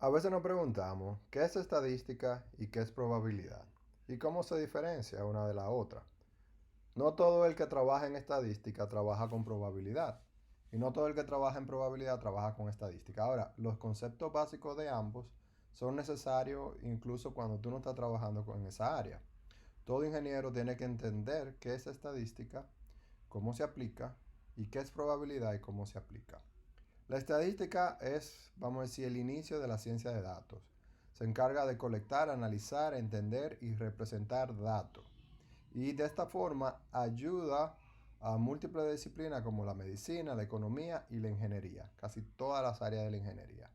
A veces nos preguntamos, ¿qué es estadística y qué es probabilidad? ¿Y cómo se diferencia una de la otra? No todo el que trabaja en estadística trabaja con probabilidad. Y no todo el que trabaja en probabilidad trabaja con estadística. Ahora, los conceptos básicos de ambos son necesarios incluso cuando tú no estás trabajando en esa área. Todo ingeniero tiene que entender qué es estadística, cómo se aplica, y qué es probabilidad y cómo se aplica. La estadística es, vamos a decir, el inicio de la ciencia de datos. Se encarga de colectar, analizar, entender y representar datos. Y de esta forma ayuda a múltiples disciplinas como la medicina, la economía y la ingeniería, casi todas las áreas de la ingeniería.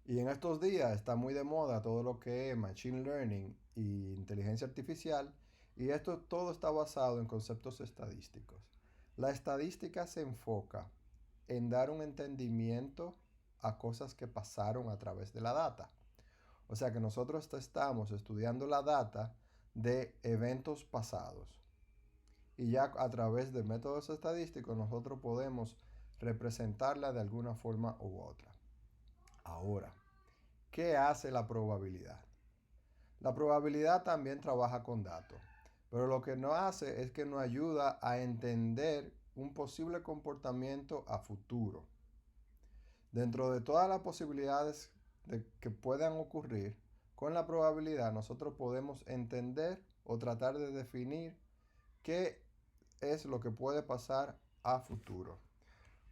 Y en estos días está muy de moda todo lo que es machine learning y inteligencia artificial, y esto todo está basado en conceptos estadísticos. La estadística se enfoca en dar un entendimiento a cosas que pasaron a través de la data. O sea que nosotros estamos estudiando la data de eventos pasados. Y ya a través de métodos estadísticos nosotros podemos representarla de alguna forma u otra. Ahora, ¿qué hace la probabilidad? La probabilidad también trabaja con datos, pero lo que nos hace es que nos ayuda a entender un posible comportamiento a futuro. Dentro de todas las posibilidades que puedan ocurrir, con la probabilidad nosotros podemos entender o tratar de definir qué es lo que puede pasar a futuro.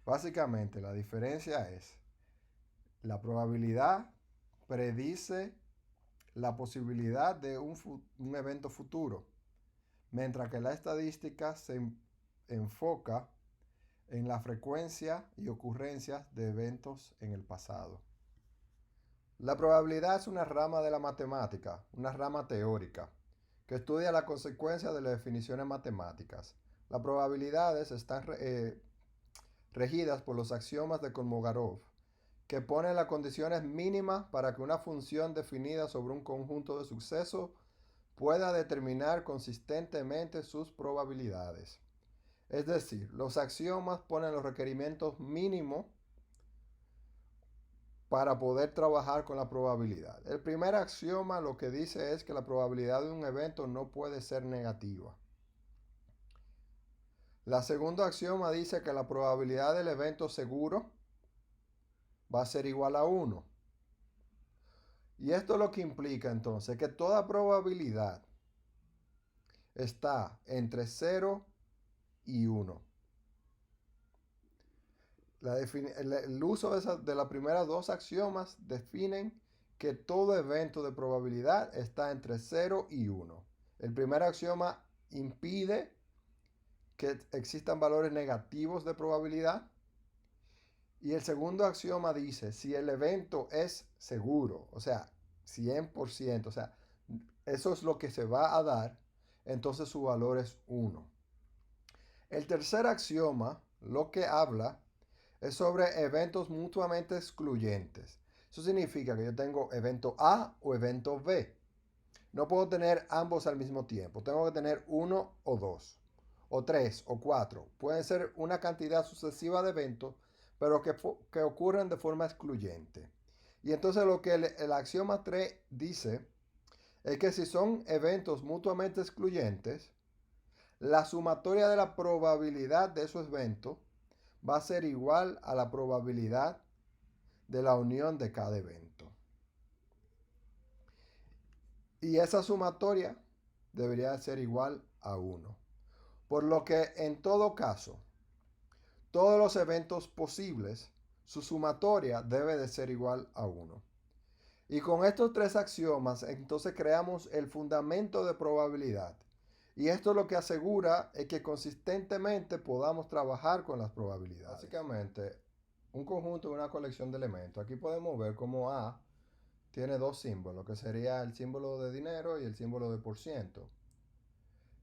Básicamente la diferencia es la probabilidad predice la posibilidad de un evento futuro, mientras que la estadística se enfoca en la frecuencia y ocurrencias de eventos en el pasado. La probabilidad es una rama de la matemática, una rama teórica, que estudia la consecuencia de las definiciones matemáticas. Las probabilidades están regidas por los axiomas de Kolmogorov, que ponen las condiciones mínimas para que una función definida sobre un conjunto de sucesos pueda determinar consistentemente sus probabilidades. Es decir, los axiomas ponen los requerimientos mínimos para poder trabajar con la probabilidad. El primer axioma lo que dice es que la probabilidad de un evento no puede ser negativa. La segunda axioma dice que la probabilidad del evento seguro va a ser igual a 1. Y esto lo que implica entonces que toda probabilidad está entre 0 y 1. El uso de las primeras dos axiomas definen que todo evento de probabilidad está entre 0 y 1. El primer axioma impide que existan valores negativos de probabilidad. Y el segundo axioma dice, si el evento es seguro, o sea, 100%, o sea, eso es lo que se va a dar, entonces su valor es 1. El tercer axioma lo que habla es sobre eventos mutuamente excluyentes. Eso significa que yo tengo evento A o evento B. No puedo tener ambos al mismo tiempo. Tengo que tener uno o dos, o tres o cuatro. Pueden ser una cantidad sucesiva de eventos, pero que ocurren de forma excluyente. Y entonces lo que el axioma 3 dice es que si son eventos mutuamente excluyentes, la sumatoria de la probabilidad de esos eventos va a ser igual a la probabilidad de la unión de cada evento. Y esa sumatoria debería ser igual a 1. Por lo que en todo caso, todos los eventos posibles, su sumatoria debe de ser igual a 1. Y con estos tres axiomas, entonces creamos el fundamento de probabilidad. Y esto lo que asegura es que consistentemente podamos trabajar con las probabilidades. Básicamente, un conjunto es una colección de elementos. Aquí podemos ver cómo A tiene dos símbolos, que sería el símbolo de dinero y el símbolo de por ciento.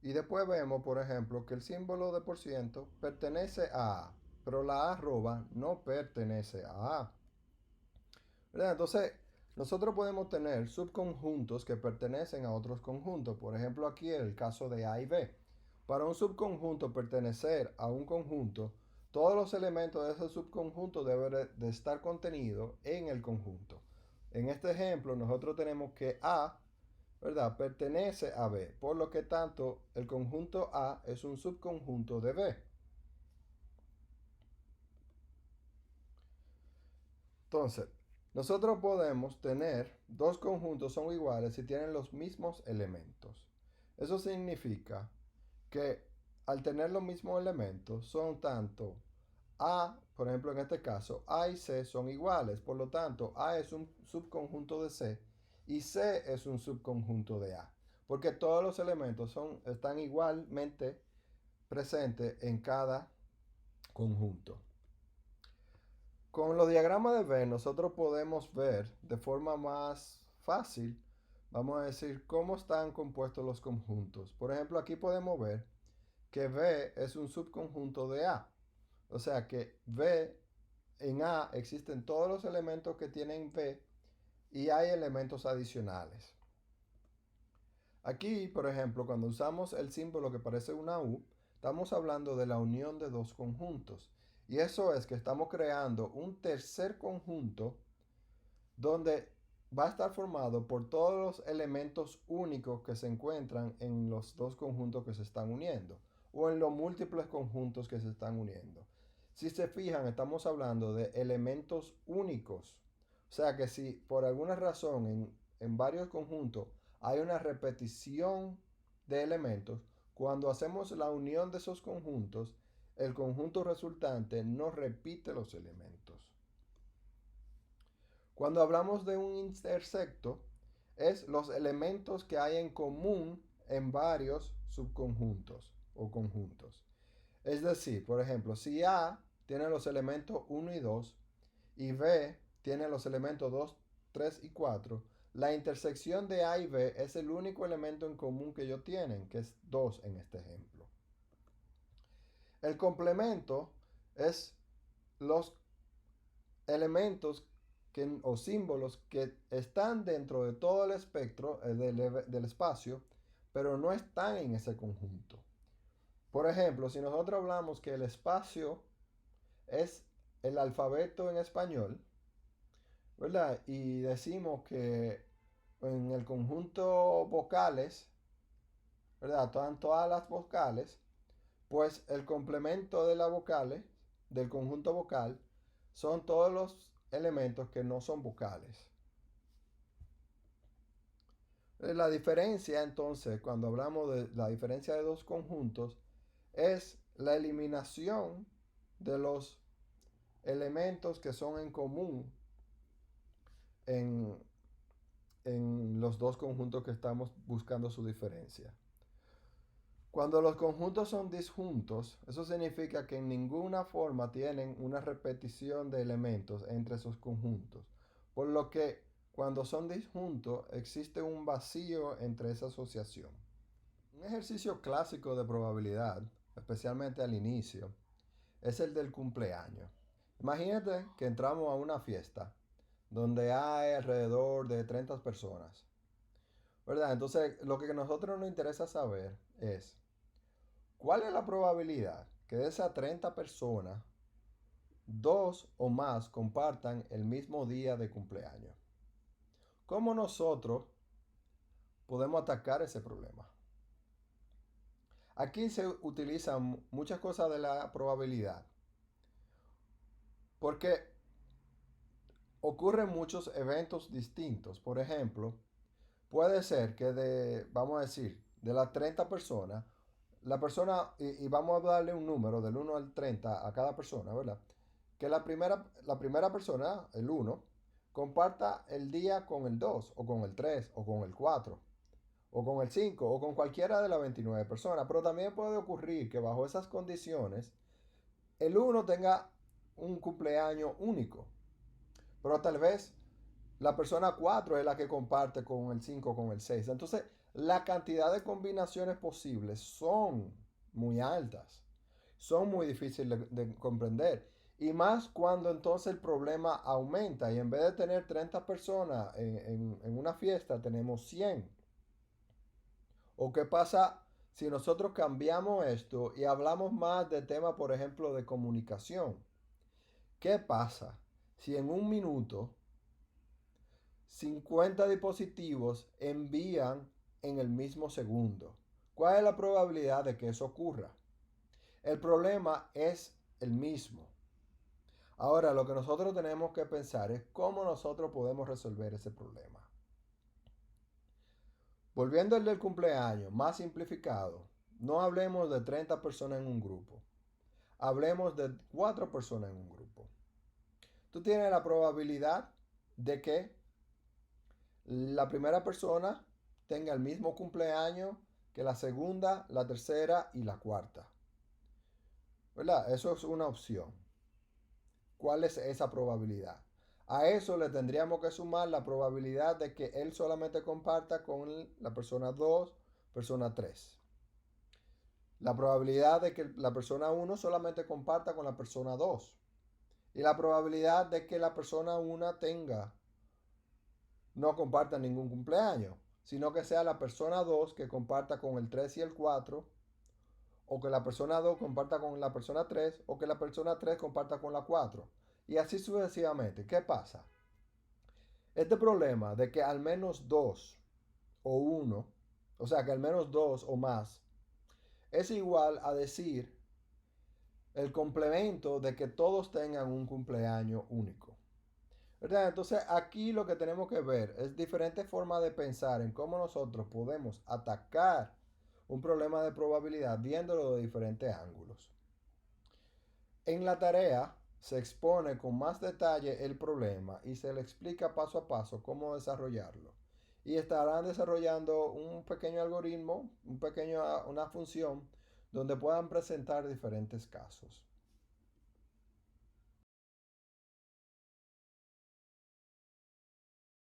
Y después vemos, por ejemplo, que el símbolo de por ciento pertenece a A, pero la arroba no pertenece a A. ¿Verdad? Entonces, nosotros podemos tener subconjuntos que pertenecen a otros conjuntos. Por ejemplo, aquí el caso de A y B. Para un subconjunto pertenecer a un conjunto, todos los elementos de ese subconjunto deben de estar contenidos en el conjunto. En este ejemplo, nosotros tenemos que A, ¿verdad?, pertenece a B, por lo que tanto el conjunto A es un subconjunto de B. Entonces, nosotros podemos tener dos conjuntos son iguales si tienen los mismos elementos. Eso significa que al tener los mismos elementos son tanto A, por ejemplo en este caso, A y C son iguales, por lo tanto A es un subconjunto de C y C es un subconjunto de A, porque todos los elementos están igualmente presentes en cada conjunto. Con los diagramas de Venn nosotros podemos ver de forma más fácil, vamos a decir, cómo están compuestos los conjuntos. Por ejemplo, aquí podemos ver que B es un subconjunto de A. O sea que B, en A existen todos los elementos que tienen B y hay elementos adicionales. Aquí, por ejemplo, cuando usamos el símbolo que parece una U, estamos hablando de la unión de dos conjuntos. Y eso es que estamos creando un tercer conjunto donde va a estar formado por todos los elementos únicos que se encuentran en los dos conjuntos que se están uniendo o en los múltiples conjuntos que se están uniendo. Si se fijan, estamos hablando de elementos únicos. O sea que si por alguna razón en varios conjuntos hay una repetición de elementos, cuando hacemos la unión de esos conjuntos, el conjunto resultante no repite los elementos. Cuando hablamos de un intersecto, es los elementos que hay en común en varios subconjuntos o conjuntos. Es decir, por ejemplo, si A tiene los elementos 1 y 2 y B tiene los elementos 2, 3 y 4, la intersección de A y B es el único elemento en común que ellos tienen, que es 2 en este ejemplo. El complemento es los elementos o símbolos que están dentro de todo el espectro del espacio, pero no están en ese conjunto. Por ejemplo, si nosotros hablamos que el espacio es el alfabeto en español, ¿verdad? Y decimos que en el conjunto vocales, ¿verdad? Están todas las vocales, pues el complemento de las vocales, del conjunto vocal, son todos los elementos que no son vocales. La diferencia entonces, cuando hablamos de la diferencia de dos conjuntos, es la eliminación de los elementos que son en común en, en los dos conjuntos que estamos buscando su diferencia. Cuando los conjuntos son disjuntos, eso significa que en ninguna forma tienen una repetición de elementos entre esos conjuntos, por lo que cuando son disjuntos existe un vacío entre esa asociación. Un ejercicio clásico de probabilidad, especialmente al inicio, es el del cumpleaños. Imagínate que entramos a una fiesta donde hay alrededor de 30 personas, ¿verdad? Entonces, lo que a nosotros nos interesa saber es ¿cuál es la probabilidad que de esas 30 personas, dos o más compartan el mismo día de cumpleaños? ¿Cómo nosotros podemos atacar ese problema? Aquí se utilizan muchas cosas de la probabilidad, porque ocurren muchos eventos distintos. Por ejemplo, puede ser que vamos a decir, de las 30 personas, la persona, y vamos a darle un número del 1 al 30 a cada persona, ¿verdad? Que la primera persona, el 1, comparta el día con el 2, o con el 3, o con el 4, o con el 5, o con cualquiera de las 29 personas. Pero también puede ocurrir que bajo esas condiciones, el 1 tenga un cumpleaños único. Pero tal vez la persona 4 es la que comparte con el 5 o con el 6. Entonces, la cantidad de combinaciones posibles son muy altas. Son muy difíciles de comprender. Y más cuando entonces el problema aumenta y en vez de tener 30 personas en una fiesta, tenemos 100. ¿O qué pasa si nosotros cambiamos esto y hablamos más de tema, por ejemplo, de comunicación? ¿Qué pasa si en un minuto 50 dispositivos envían en el mismo segundo. ¿Cuál es la probabilidad de que eso ocurra? El problema es el mismo. Ahora, lo que nosotros tenemos que pensar es cómo nosotros podemos resolver ese problema. Volviendo al del cumpleaños, más simplificado, no hablemos de 30 personas en un grupo. Hablemos de 4 personas en un grupo. Tú tienes la probabilidad de que la primera persona tenga el mismo cumpleaños que la segunda, la tercera y la cuarta. ¿Verdad? Eso es una opción. ¿Cuál es esa probabilidad? A eso le tendríamos que sumar la probabilidad de que él solamente comparta con la persona 2, persona 3. La probabilidad de que la persona 1 solamente comparta con la persona 2. Y la probabilidad de que la persona 1 no comparta ningún cumpleaños, sino que sea la persona 2 que comparta con el 3 y el 4, o que la persona 2 comparta con la persona 3, o que la persona 3 comparta con la 4. Y así sucesivamente. ¿Qué pasa? Este problema de que al menos 2 o 1, o sea, que al menos 2 o más, es igual a decir el complemento de que todos tengan un cumpleaños único. ¿Verdad? Entonces aquí lo que tenemos que ver es diferentes formas de pensar en cómo nosotros podemos atacar un problema de probabilidad viéndolo de diferentes ángulos. En la tarea se expone con más detalle el problema y se le explica paso a paso cómo desarrollarlo. Y estarán desarrollando un pequeño algoritmo, una función donde puedan presentar diferentes casos.